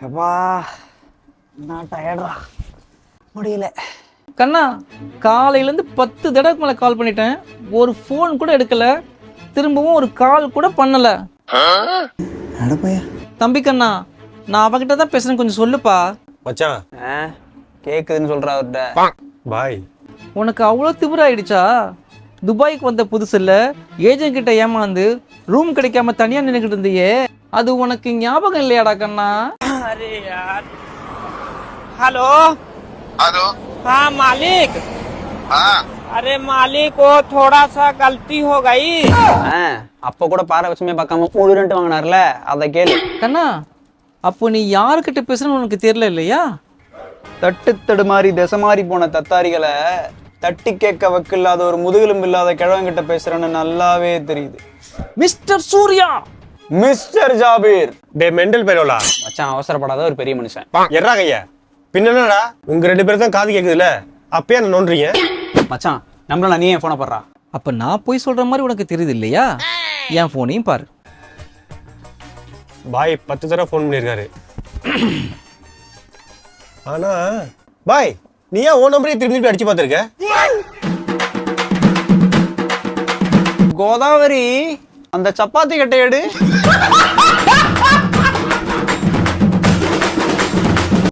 அப்பா நான் டயர்டா முடியல. கண்ணா காலையிலேருந்து 10 தடவைக்கு மேலே கால் பண்ணிட்டேன், ஒரு ஃபோன் கூட எடுக்கல, திரும்பவும் ஒரு கால் கூட பண்ணல. நடப்பையா தம்பி கண்ணா, நான் அவகிட்ட தான் பேசுறேன், கொஞ்சம் சொல்லுப்பா. மச்சான் கேக்குதுன்னு சொல்றா அவர்கிட்ட. பாய். உனக்கு அவ்வளோ திமிராயிடுச்சா? துபாய்க்கு வந்த புதுசில் ஏஜென்ட் கிட்ட ஏமாந்து ரூம் கிடைக்காம தனியாக நின்றுக்கிட்டு இருந்தியே, அது உனக்கு ஞாபகம் இல்லையாடா கண்ணா? अरे यार हेलो हेलो। हाँ मालिक। हाँ अरे मालिक वो थोड़ा सा गलती हो गई। அப்ப கூட பாரபட்சமே பார்க்காம 3 ரெண்ட் வாங்கினார்ல, அதை கேளு. கண்ணா, அப்போ நீ யாருக்கிட்ட பேசுறன்னு உனக்கு தெரியல இல்லையா? தட்டு மாதிரி திசை மாறி போன தத்தாரிகளை தட்டி கேட்க வக்கில்லாத ஒரு முதுகெலும்பு இல்லாத கிழவங்கிட்ட பேசுறேன்னு நல்லாவே தெரியுது. மிஸ்டர் சூர்யா. மிஸ்டர் ஜாபீர். டே மெண்டல் பேரோலா மச்சான் அவசரப்படாத, ஒரு பெரிய மனுஷன். எறா கையா பின்னடா உங்க 2 பேரும் தான் காது கேக்குதுல, அப்பயே என்ன நோன்றீங்க? மச்சான் நம்மள நீ ஏன் போன போடுறா? அப்போ நான் போய் சொல்கிற மாதிரி உனக்கு தெரியுது இல்லையா? என் ஃபோனையும் பாரு. பாய் 10 தடவை ஃபோன் பண்ணியிருக்காரு. ஆனா பாய் நீ ஏன் ஓ நம்பரே திரும்பி அடிச்சு பார்த்துருக்க? கோதாவரி, அந்த சப்பாத்தி கட்டை எடு.